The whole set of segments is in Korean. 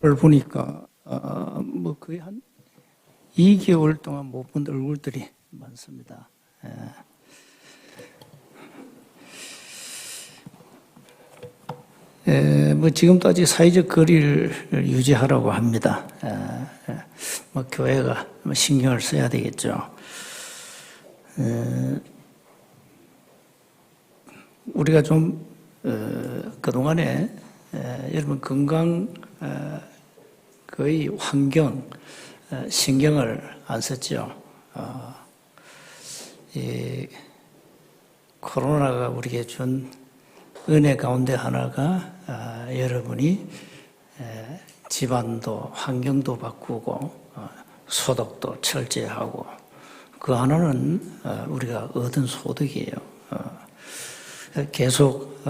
를 보니까 뭐 거의 한 2개월 동안 못 본 얼굴들이 많습니다. 뭐 지금도 아직 사회적 거리를 유지하라고 합니다. 뭐 교회가 신경을 써야 되겠죠. 우리가 좀 그동안에 여러분 건강 거의 환경 신경을 안 썼죠. 이 코로나가 우리에게 준 은혜 가운데 하나가 여러분이 집안도 환경도 바꾸고 소독도 철저히 하고 그 하나는 우리가 얻은 소득이에요. 계속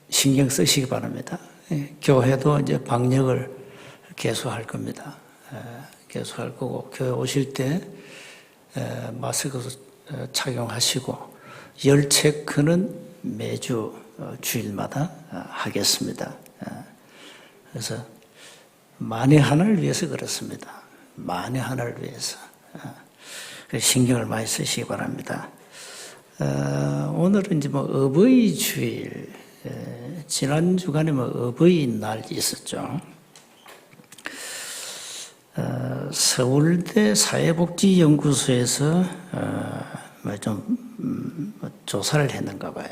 신경 쓰시기 바랍니다. 교회도 이제 방역을 계속할 겁니다. 계속할 거고 교회 오실 때 마스크 착용하시고 열 체크는 매주 주일마다 하겠습니다. 그래서 만에 하나를 위해서 그렇습니다. 만에 하나를 위해서 신경을 많이 쓰시기 바랍니다. 오늘은 이제 뭐 어버이 주일, 지난 주간에 뭐 어버이날 있었죠. 서울대 사회복지연구소에서 좀 조사를 했는가 봐요.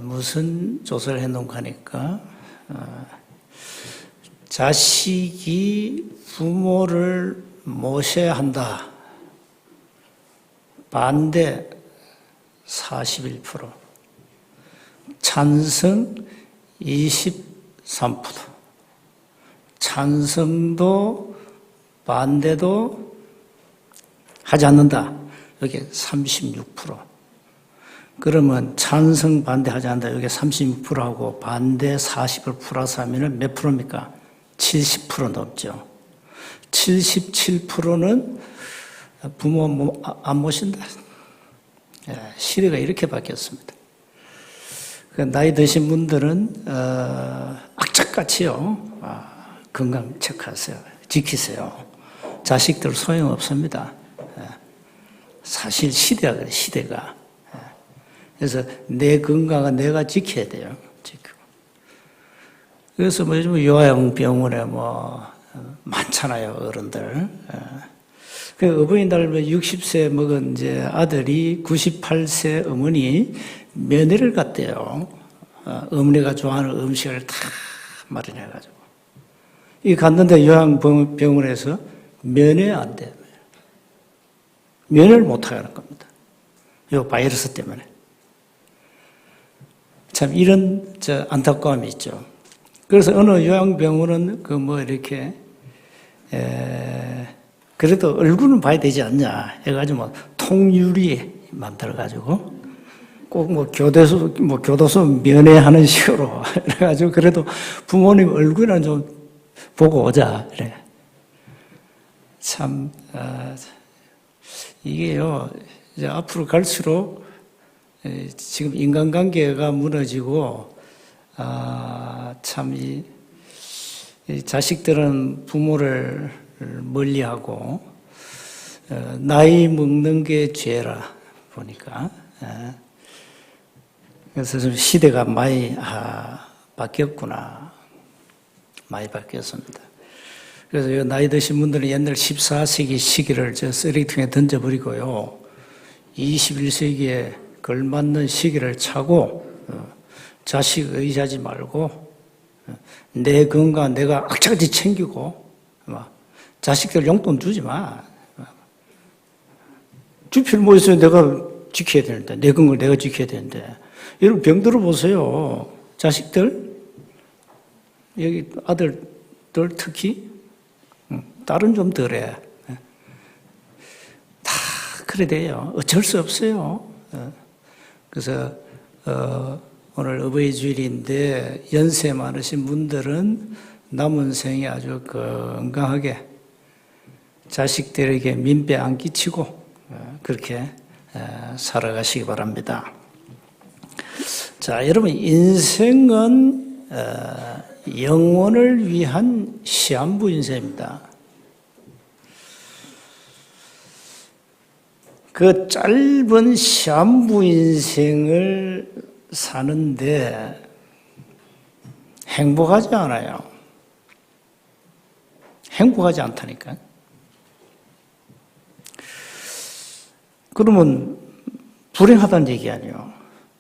무슨 조사를 했는가 하니까 자식이 부모를 모셔야 한다. 반대 41%, 찬성 23%, 찬성도 반대도 하지 않는다. 여기 36%. 그러면 찬성 반대하지 않는다. 여기 36%하고 반대 40을 플러스 하면 몇 프로입니까? 70% 넘죠. 77%는 부모 안 모신다. 시대가 이렇게 바뀌었습니다. 나이 드신 분들은 악착같이요. 건강 체크하세요. 지키세요. 자식들 소용없습니다. 사실 시대가 그래, 시대가. 그래서 내 건강은 내가 지켜야 돼요. 지키고. 그래서 뭐 요즘 요양병원에 뭐 많잖아요, 어른들. 그 어버이날 60세 먹은 이제 아들이 98세 어머니 며느리를 갔대요. 어머니가 좋아하는 음식을 다 마련해가지고. 이 갔는데 요양병원에서 면회 안 돼. 면회를 못하게 하는 겁니다. 요 바이러스 때문에. 참 이런 안타까움이 있죠. 그래서 어느 요양병원은 그 뭐 이렇게 그래도 얼굴은 봐야 되지 않냐 해가지고 뭐 통유리 만들어가지고 꼭 뭐 교도소 면회하는 식으로 그래가지고 그래도 부모님 얼굴은 좀 보고 오자 그래. 참 이게요 이제 앞으로 갈수록 지금 인간관계가 무너지고 참 이 자식들은 부모를 멀리하고 나이 먹는 게 죄라 보니까 그래서 좀 시대가 많이 바뀌었구나. 많이 바뀌었습니다. 그래서 나이 드신 분들은 옛날 14세기 시기를 쓰레기통에 던져버리고요. 21세기에 걸맞는 시기를 차고 자식 의지하지 말고 내 건강 내가 악착같이 챙기고 자식들 용돈 주지 마. 줄 필요 뭐 있어요. 내가 지켜야 되는데 내 건강 내가 지켜야 되는데 여러분 병들어 보세요. 자식들 여기 아들들 특히 딸은 좀 덜해. 다 그래 돼요. 어쩔 수 없어요. 그래서 오늘 어버이 주일인데 연세 많으신 분들은 남은 생에 아주 건강하게 자식들에게 민폐 안 끼치고 그렇게 살아가시기 바랍니다. 자, 여러분 인생은 영혼을 위한 시한부 인생입니다. 그 짧은 시한부 인생을 사는데 행복하지 않아요. 행복하지 않다니까. 그러면 불행하다는 얘기 아니에요.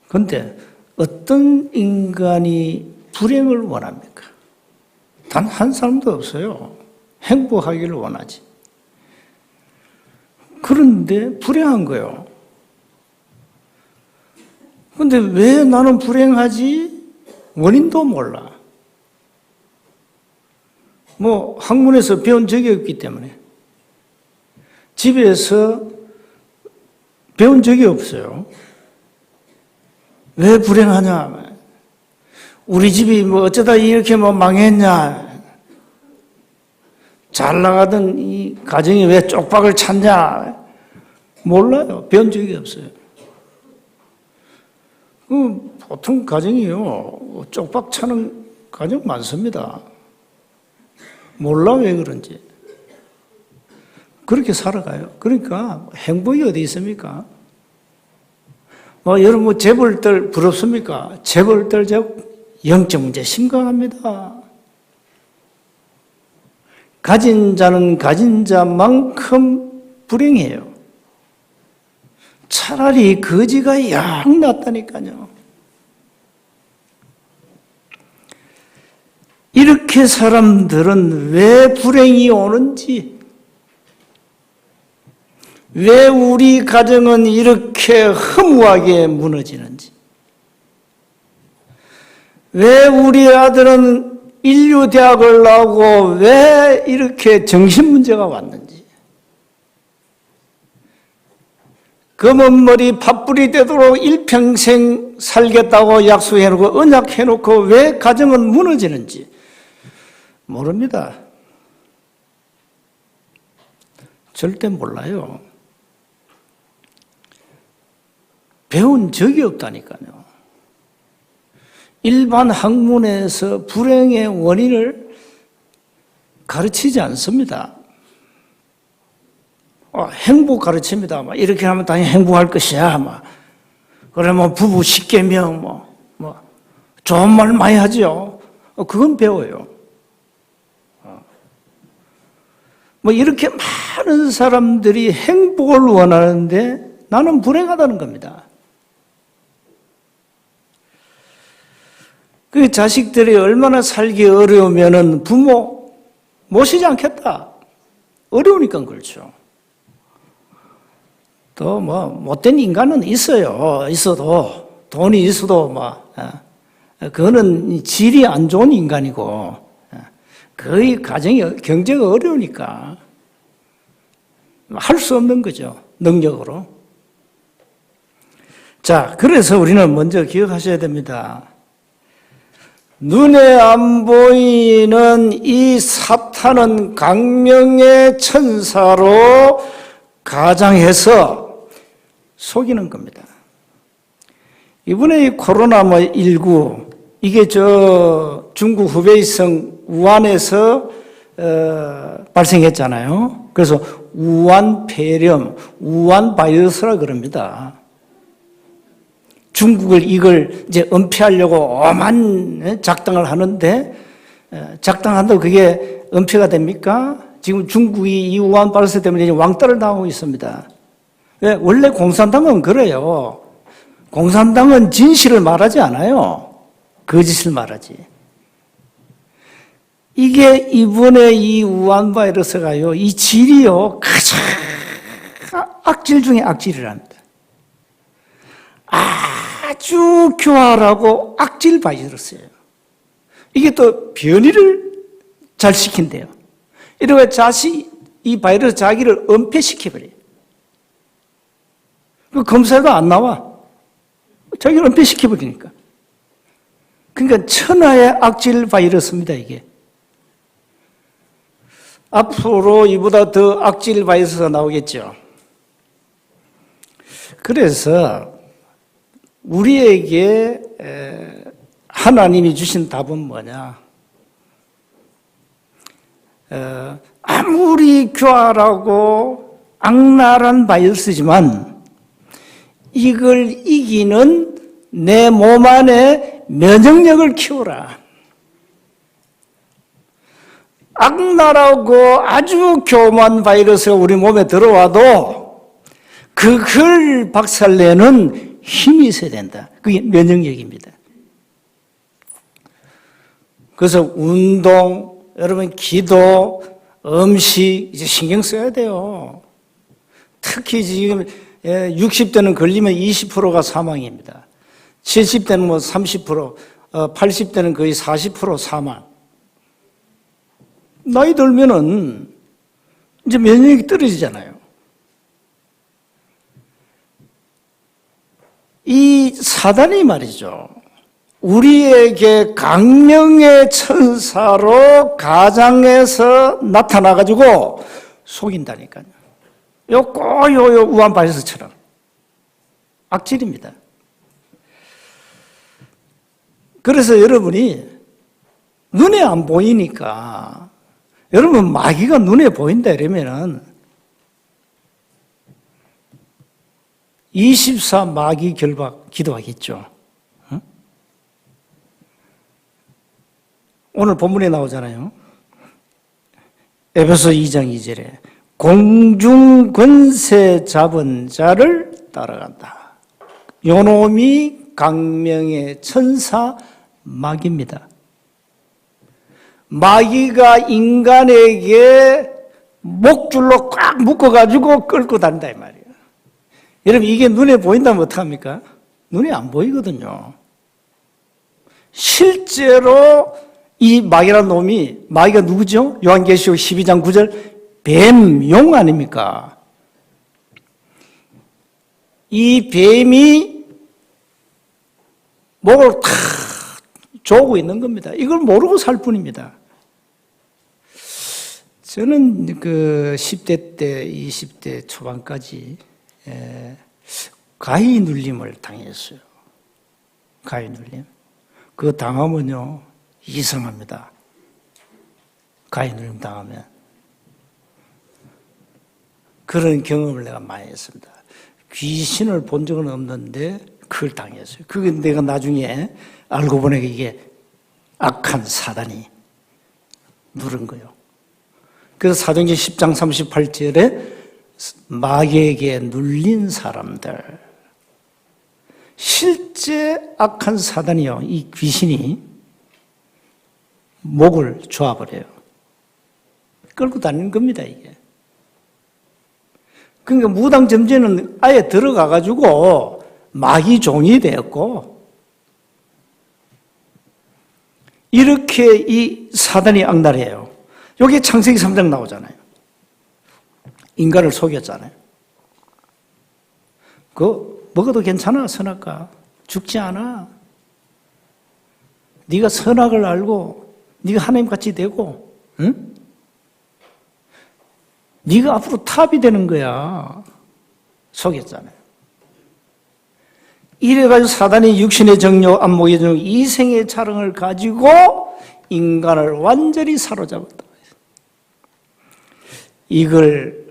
그런데 어떤 인간이 불행을 원합니까? 단 한 사람도 없어요. 행복하기를 원하지. 그런데 불행한 거예요. 그런데 왜 나는 불행하지? 원인도 몰라. 학문에서 배운 적이 없기 때문에. 집에서 배운 적이 없어요. 왜 불행하냐? 우리 집이 어쩌다 이렇게 망했냐? 잘 나가던 이 가정이 왜 쪽박을 찼냐? 몰라요. 배운 적이 없어요. 보통 가정이요, 쪽박 차는 가정 많습니다. 몰라 왜 그런지. 그렇게 살아가요. 그러니까 행복이 어디 있습니까? 여러분 재벌들 부럽습니까? 재벌들 영적 문제 심각합니다. 가진 자는 가진 자만큼 불행해요. 차라리 거지가 양 낫다니까요. 이렇게 사람들은 왜 불행이 오는지, 왜 우리 가정은 이렇게 허무하게 무너지는지, 왜 우리 아들은 인류대학을 나오고 왜 이렇게 정신문제가 왔는지, 검은 머리 팥불이 되도록 일평생 살겠다고 약속해놓고 언약해놓고 왜 가정은 무너지는지 모릅니다. 절대 몰라요. 배운 적이 없다니까요. 일반 학문에서 불행의 원인을 가르치지 않습니다. 행복 가르칩니다. 이렇게 하면 당연히 행복할 것이야. 그러면 부부 10계명, 좋은 말 많이 하죠. 그건 배워요. 이렇게 많은 사람들이 행복을 원하는데 나는 불행하다는 겁니다. 그 자식들이 얼마나 살기 어려우면은 부모 모시지 않겠다. 어려우니까 그렇죠. 또 못된 인간은 있어요. 있어도 돈이 있어도 그거는 질이 안 좋은 인간이고 거의 가정이 경제가 어려우니까 할 수 없는 거죠. 능력으로. 자, 그래서 우리는 먼저 기억하셔야 됩니다. 눈에 안 보이는 이 사탄은 강령의 천사로 가장해서 속이는 겁니다. 이번에 이 코로나19 이게 중국 후베이성 우한에서 발생했잖아요. 그래서 우한 폐렴, 우한 바이러스라 그럽니다. 중국을 이걸 이제 은폐하려고 엄한 작당을 하는데 작당한다고 그게 은폐가 됩니까? 지금 중국이 이 우한 바이러스 때문에 왕따를 당하고 있습니다. 왜? 원래 공산당은 그래요. 공산당은 진실을 말하지 않아요. 거짓을 말하지. 이게 이번에 이 우한 바이러스가요, 이 질이요, 가장 악질 중에 악질이랍니다. 아주 교활하고 악질 바이러스예요. 이게 또 변이를 잘 시킨대요. 이러면 이 바이러스 자기를 은폐시켜버려요. 그 검사도 안 나와. 자기를 은폐시켜버리니까. 그러니까 천하의 악질 바이러스입니다, 이게. 앞으로 이보다 더 악질 바이러스가 나오겠죠. 그래서 우리에게 하나님이 주신 답은 뭐냐? 아무리 교활하고 악랄한 바이러스지만 이걸 이기는 내 몸 안에 면역력을 키워라. 악랄하고 아주 교만한 바이러스가 우리 몸에 들어와도 그걸 박살내는 힘이 있어야 된다. 그게 면역력입니다. 그래서 운동, 여러분 기도, 음식 이제 신경 써야 돼요. 특히 지금 60대는 걸리면 20%가 사망입니다. 70대는 뭐 30%, 80대는 거의 40% 사망. 나이 들면은 이제 면역력이 떨어지잖아요. 이 사단이 말이죠. 우리에게 강령의 천사로 가장에서 나타나가지고 속인다니까요. 요 우한 바이러스처럼 악질입니다. 그래서 여러분이 눈에 안 보이니까 여러분 마귀가 눈에 보인다 이러면은 24 마귀 결박 기도하겠죠. 응? 오늘 본문에 나오잖아요. 에베소 2장 2절에 공중 권세 잡은 자를 따라간다. 요놈이 강명의 천사 마귀입니다. 마귀가 인간에게 목줄로 꽉 묶어가지고 끌고 다닌다 이 말이에요. 여러분 이게 눈에 보인다면 어떡합니까? 눈에 안 보이거든요. 실제로 이 마귀라는 놈이, 마귀가 누구죠? 요한계시록 12장 9절 뱀, 용 아닙니까? 이 뱀이 목을 탁 조고 있는 겁니다. 이걸 모르고 살 뿐입니다. 저는 그 10대 때, 20대 초반까지 가위 눌림을 당했어요. 가위 눌림. 그거 당하면요, 이상합니다. 가위 눌림 당하면. 그런 경험을 내가 많이 했습니다. 귀신을 본 적은 없는데 그걸 당했어요. 그게 내가 나중에 알고 보니까 이게 악한 사단이 누른 거예요. 그래서 사도행전 10장 38절에 마귀에게 눌린 사람들, 실제 악한 사단이요, 이 귀신이 목을 조아버려요. 끌고 다니는 겁니다, 이게. 그러니까 무당점제는 아예 들어가가지고 마귀 종이 되었고, 이렇게 이 사단이 악랄해요. 여기 창세기 3장 나오잖아요. 인간을 속였잖아요. 그거 먹어도 괜찮아, 선악과. 죽지 않아. 네가 선악을 알고 네가 하나님같이 되고, 응? 네가 앞으로 탑이 되는 거야. 속였잖아요. 이래가지고 사단이 육신의 정욕, 안목의 정욕, 이생의 자랑을 가지고 인간을 완전히 사로잡았다. 이걸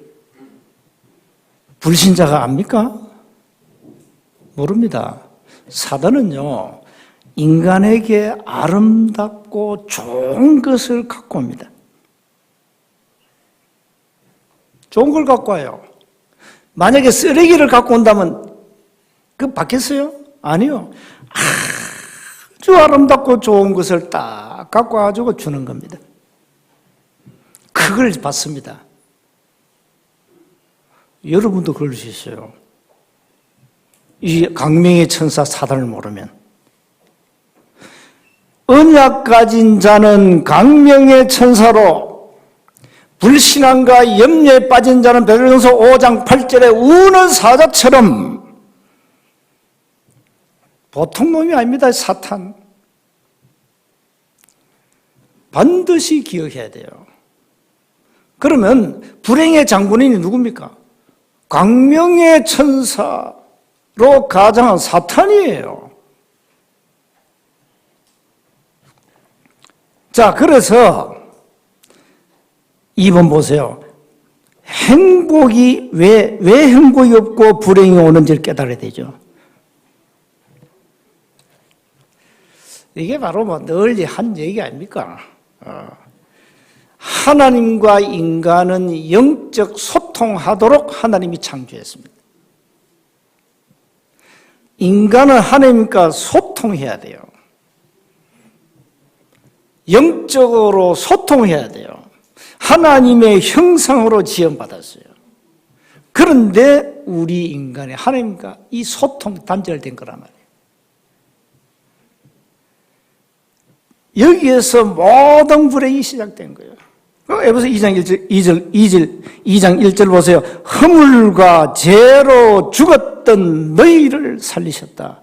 불신자가 압니까? 모릅니다. 사단은요, 인간에게 아름답고 좋은 것을 갖고 옵니다. 좋은 걸 갖고 와요. 만약에 쓰레기를 갖고 온다면 그거 받겠어요? 아니요. 아주 아름답고 좋은 것을 딱 갖고 와가지고 주는 겁니다. 그걸 받습니다. 여러분도 그럴 수 있어요. 이 강명의 천사 사단을 모르면. 언약 가진 자는 강명의 천사로, 불신앙과 염려에 빠진 자는 베드로전서 5장 8절에 우는 사자처럼, 보통 놈이 아닙니다. 사탄. 반드시 기억해야 돼요. 그러면 불행의 장본인이 누굽니까? 광명의 천사로 가장한 사탄이에요. 자, 그래서 2번 보세요. 행복이 왜 행복이 없고 불행이 오는지를 깨달아야 되죠. 이게 바로 뭐 널리 한 얘기 아닙니까? 하나님과 인간은 영적 소통하도록 하나님이 창조했습니다. 인간은 하나님과 소통해야 돼요. 영적으로 소통해야 돼요. 하나님의 형상으로 지음받았어요. 그런데 우리 인간이 하나님과 이 소통 단절된 거란 말이에요. 여기에서 모든 불행이 시작된 거예요. 에베소 2장 1절 보세요. 허물과 죄로 죽었던 너희를 살리셨다.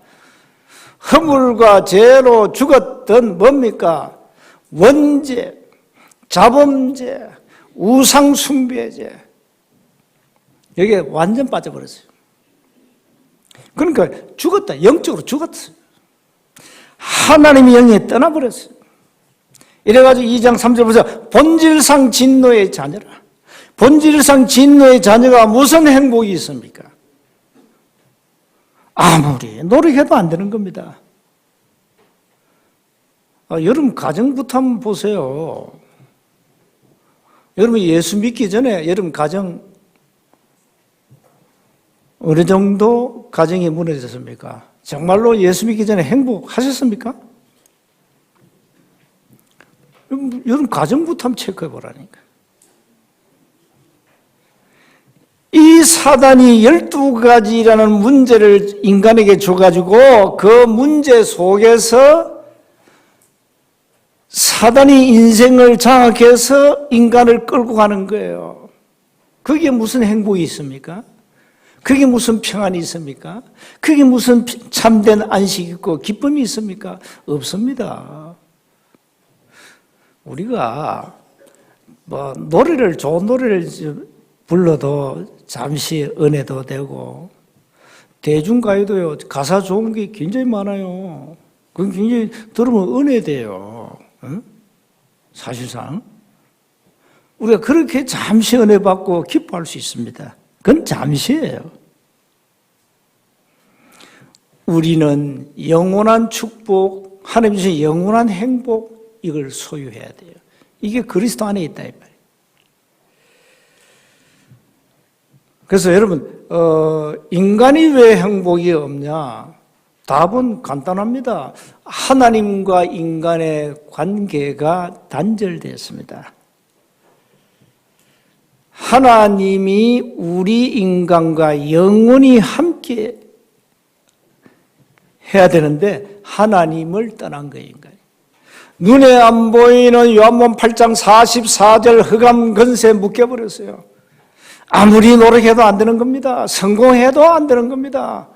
허물과 죄로 죽었던 뭡니까? 원죄, 자범죄, 우상숭배죄. 여기에 완전 빠져버렸어요. 그러니까 죽었다. 영적으로 죽었어요. 하나님의 영이 떠나버렸어요. 이래가지고 2장 3절 보세요. 본질상 진노의 자녀라. 본질상 진노의 자녀가 무슨 행복이 있습니까? 아무리 노력해도 안 되는 겁니다. 여러분 가정부터 한번 보세요. 여러분 예수 믿기 전에 여러분 가정 어느 정도 가정이 무너졌습니까? 정말로 예수 믿기 전에 행복하셨습니까? 여러분 가정부터 한번 체크해 보라니까. 이 사단이 12가지라는 문제를 인간에게 줘가지고 그 문제 속에서 사단이 인생을 장악해서 인간을 끌고 가는 거예요. 그게 무슨 행복이 있습니까? 그게 무슨 평안이 있습니까? 그게 무슨 참된 안식이 있고 기쁨이 있습니까? 없습니다. 우리가 뭐 좋은 노래를 불러도 잠시 은혜도 되고 대중가요도요 가사 좋은 게 굉장히 많아요. 그건 굉장히 들으면 은혜돼요. 응? 사실상 우리가 그렇게 잠시 은혜 받고 기뻐할 수 있습니다. 그건 잠시예요. 우리는 영원한 축복, 하나님 주신 영원한 행복, 이걸 소유해야 돼요. 이게 그리스도 안에 있다 이 말이에요. 그래서 여러분 인간이 왜 행복이 없냐? 답은 간단합니다. 하나님과 인간의 관계가 단절되었습니다. 하나님이 우리 인간과 영원히 함께 해야 되는데 하나님을 떠난 거예요, 인간이. 눈에 안 보이는 요한복음 8장 44절 흑암 근세에 묶여버렸어요. 아무리 노력해도 안 되는 겁니다. 성공해도 안 되는 겁니다.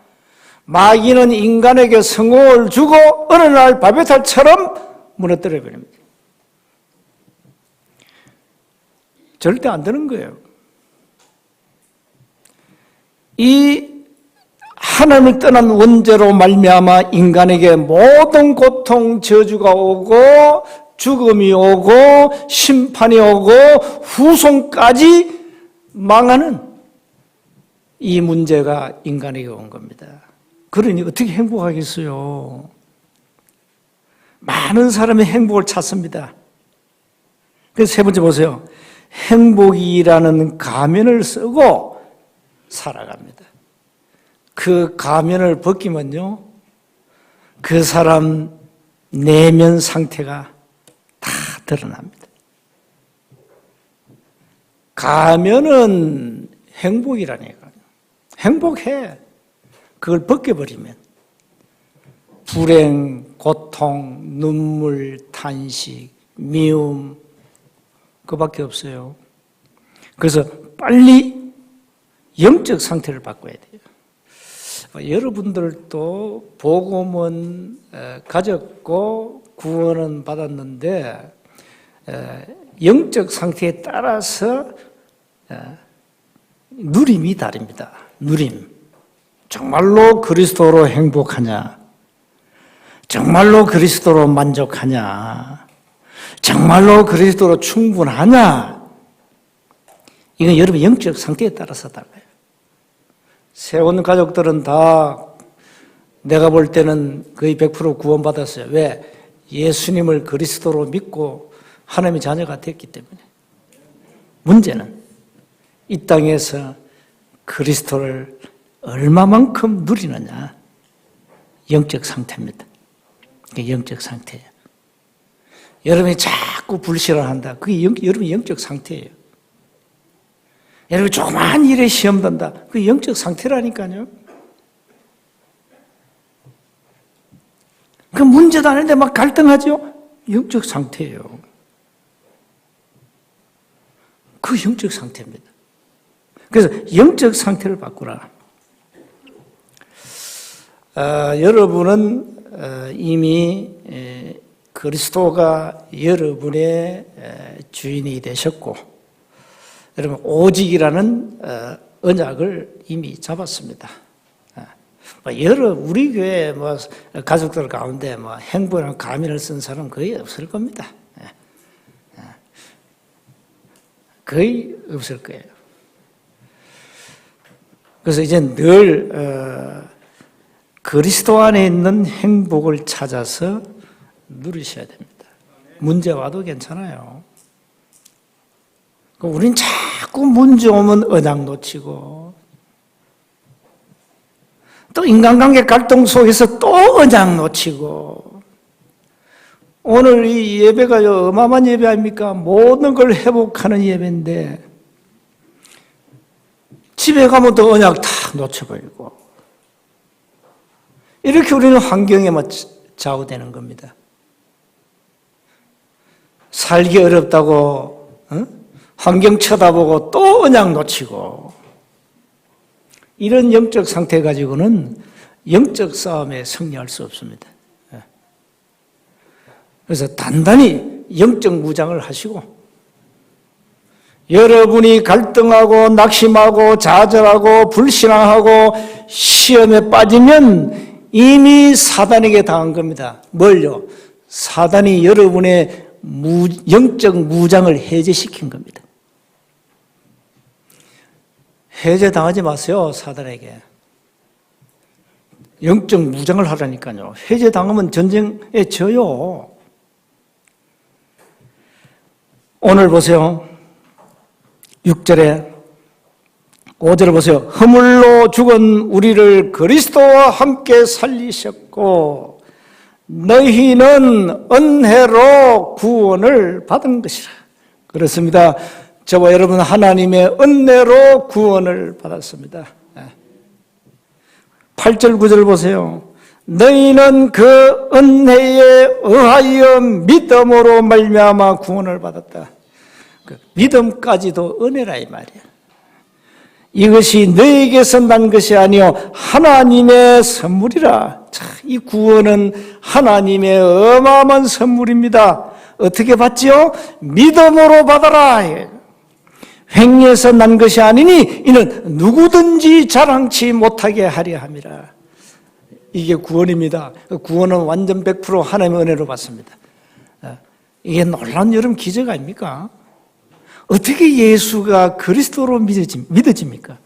마귀는 인간에게 성공을 주고 어느 날 바벨탑처럼 무너뜨려 버립니다. 절대 안 되는 거예요. 이 하나님을 떠난 원죄로 말미암아 인간에게 모든 고통, 저주가 오고 죽음이 오고 심판이 오고 후손까지 망하는 이 문제가 인간에게 온 겁니다. 그러니 어떻게 행복하겠어요? 많은 사람이 행복을 찾습니다. 그래서 세 번째 보세요. 행복이라는 가면을 쓰고 살아갑니다. 그 가면을 벗기면요, 그 사람 내면 상태가 다 드러납니다. 가면은 행복이라니까요. 행복해. 그걸 벗겨버리면 불행, 고통, 눈물, 탄식, 미움 그밖에 없어요. 그래서 빨리 영적 상태를 바꿔야 돼요. 여러분들도 복음은 가졌고 구원은 받았는데 영적 상태에 따라서 누림이 다릅니다. 누림. 정말로 그리스도로 행복하냐? 정말로 그리스도로 만족하냐? 정말로 그리스도로 충분하냐? 이건 여러분의 영적 상태에 따라서 달라요. 세운 가족들은 다 내가 볼 때는 거의 100% 구원받았어요. 왜? 예수님을 그리스도로 믿고 하나님의 자녀가 됐기 때문에. 문제는 이 땅에서 그리스도를 얼마만큼 누리느냐. 영적 상태입니다. 그게 영적 상태예요. 여러분이 자꾸 불신을 한다. 그게 여러분의 영적 상태예요. 여러분이 조그마한 일에 시험 단다. 그게 영적 상태라니까요. 그 문제도 아닌데 막 갈등하죠? 영적 상태예요. 그 영적 상태입니다. 그래서 영적 상태를 바꾸라. 여러분은 이미 그리스도가 여러분의 주인이 되셨고, 여러분 오직이라는 언약을 이미 잡았습니다. 우리 교회 가족들 가운데 행복이나 가면을 쓴 사람 거의 없을 겁니다. 거의 없을 거예요. 그래서 이제 늘 그리스도 안에 있는 행복을 찾아서 누리셔야 됩니다. 문제 와도 괜찮아요. 우린 자꾸 문제 오면 언약 놓치고, 또 인간관계 갈등 속에서 또 언약 놓치고, 오늘 이 예배가 어마어마한 예배 아닙니까? 모든 걸 회복하는 예배인데 집에 가면 또 언약 다 놓쳐버리고, 이렇게 우리는 환경에만 좌우되는 겁니다. 살기 어렵다고 환경 쳐다보고 또 언약 놓치고, 이런 영적 상태 가지고는 영적 싸움에 승리할 수 없습니다. 그래서 단단히 영적 무장을 하시고, 여러분이 갈등하고 낙심하고 좌절하고 불신앙하고 시험에 빠지면 이미 사단에게 당한 겁니다. 뭘요? 사단이 여러분의 영적 무장을 해제시킨 겁니다. 해제당하지 마세요, 사단에게. 영적 무장을 하라니까요. 해제당하면 전쟁에 져요. 오늘 보세요. 6절에 5절을 보세요. 허물로 죽은 우리를 그리스도와 함께 살리셨고 너희는 은혜로 구원을 받은 것이라. 그렇습니다. 저와 여러분 하나님의 은혜로 구원을 받았습니다. 8절 9절 보세요. 너희는 그 은혜에 의하여 믿음으로 말미암아 구원을 받았다. 그 믿음까지도 은혜라 이 말이야. 이것이 너희에게서 난 것이 아니요 하나님의 선물이라. 이 구원은 하나님의 어마어마한 선물입니다. 어떻게 받지요? 믿음으로 받아라. 행위에서 난 것이 아니니 이는 누구든지 자랑치 못하게 하려 함이라. 이게 구원입니다. 구원은 완전 100% 하나님의 은혜로 받습니다. 이게 놀라운 여러분 기적 아닙니까? 어떻게 예수가 그리스도로 믿어집니까?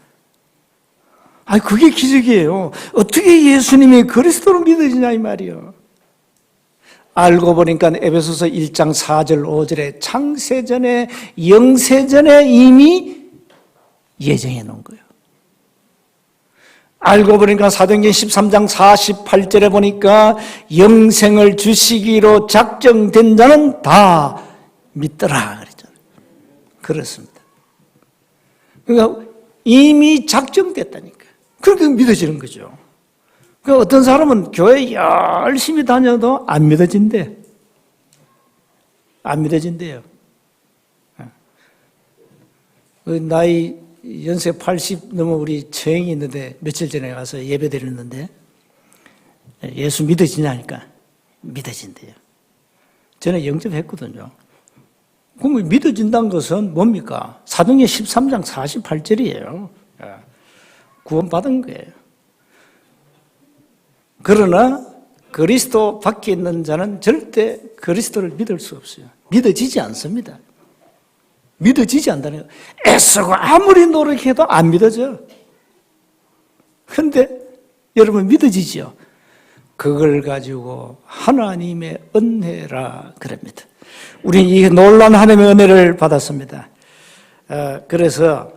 그게 기적이에요. 어떻게 예수님이 그리스도로 믿어지냐 이 말이에요. 알고 보니까 에베소서 1장 4절 5절에 창세전에 영세전에 이미 예정해 놓은 거예요. 알고 보니까 사도행전 13장 48절에 보니까 영생을 주시기로 작정된 자는 다 믿더라 그랬잖아요. 그렇습니다. 그러니까 이미 작정됐다니까. 그렇게 믿어지는 거죠. 그러니까 어떤 사람은 교회 열심히 다녀도 안 믿어진대. 안 믿어진대요. 나이 연세 80 넘어 우리 처형이 있는데 며칠 전에 가서 예배 드렸는데 예수 믿어지냐니까 믿어진대요. 저는 영접했거든요. 그럼 믿어진다는 것은 뭡니까? 사도행전 13장 48절이에요. 구원받은 거예요. 그러나 그리스도 밖에 있는 자는 절대 그리스도를 믿을 수 없어요. 믿어지지 않습니다. 믿어지지 않다는 거예요. 애쓰고 아무리 노력해도 안 믿어져. 그런데 여러분 믿어지죠? 그걸 가지고 하나님의 은혜라 그럽니다. 우리는 이 놀라운 하나님의 은혜를 받았습니다. 그래서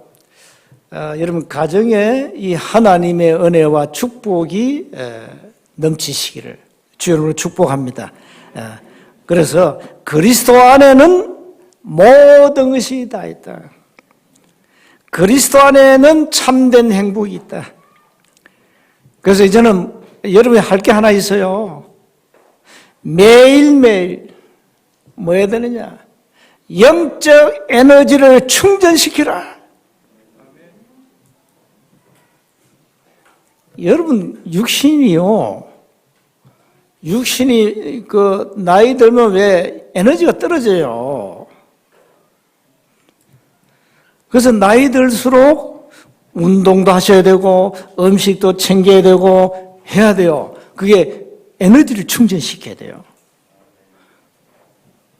여러분 가정에 이 하나님의 은혜와 축복이 넘치시기를 주님으로 축복합니다. 그래서 그리스도 안에는 모든 것이 다 있다. 그리스도 안에는 참된 행복이 있다. 그래서 이제는 여러분이 할 게 하나 있어요. 매일매일 뭐 해야 되느냐? 영적 에너지를 충전시키라. 여러분 육신이 그 나이 들면 왜 에너지가 떨어져요. 그래서 나이 들수록 운동도 하셔야 되고 음식도 챙겨야 되고 해야 돼요. 그게 에너지를 충전시켜야 돼요.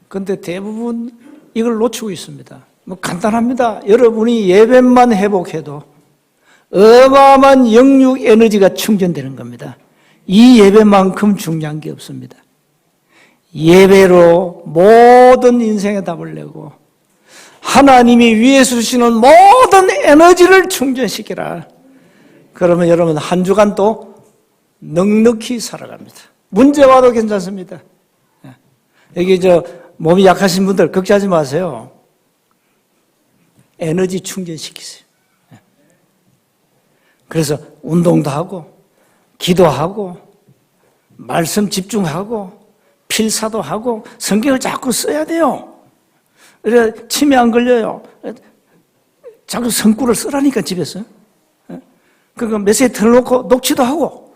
그런데 대부분 이걸 놓치고 있습니다. 뭐 간단합니다. 여러분이 예배만 회복해도 어마어마한 영육 에너지가 충전되는 겁니다. 이 예배만큼 중요한 게 없습니다. 예배로 모든 인생의 답을 내고 하나님이 위에서 주시는 모든 에너지를 충전시키라. 그러면 여러분 한 주간 또 넉넉히 살아갑니다. 문제 와도 괜찮습니다. 여기 몸이 약하신 분들 걱정하지 마세요. 에너지 충전시키세요. 그래서 운동도 하고 기도하고 말씀 집중하고 필사도 하고 성경을 자꾸 써야 돼요. 그래 치매 안 걸려요. 자꾸 성구를 쓰라니까 집에서. 그거 메시지 틀어놓고 녹취도 하고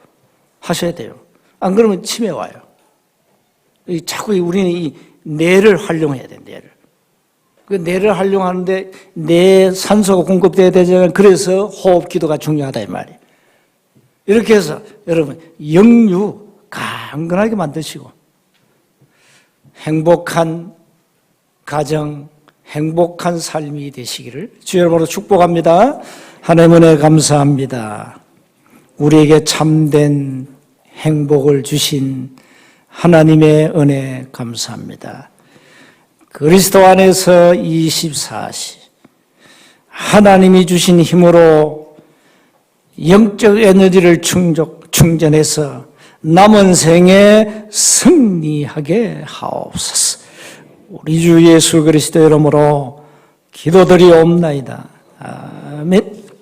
하셔야 돼요. 안 그러면 치매 와요. 자꾸 우리는 이 뇌를 활용해야 돼. 뇌를. 그 뇌를 활용하는데 뇌 산소가 공급돼야 되잖아요. 그래서 호흡 기도가 중요하다 이 말이에요. 이렇게 해서 여러분 영유 강건하게 만드시고 행복한 가정, 행복한 삶이 되시기를 주의 이름으로 축복합니다. 하나님 은혜 감사합니다. 우리에게 참된 행복을 주신 하나님의 은혜 감사합니다. 그리스도 안에서 24시 하나님이 주신 힘으로 영적 에너지를 충전해서 남은 생에 승리하게 하옵소서. 우리 주 예수 그리스도 이름으로 기도드리옵나이다. 아멘.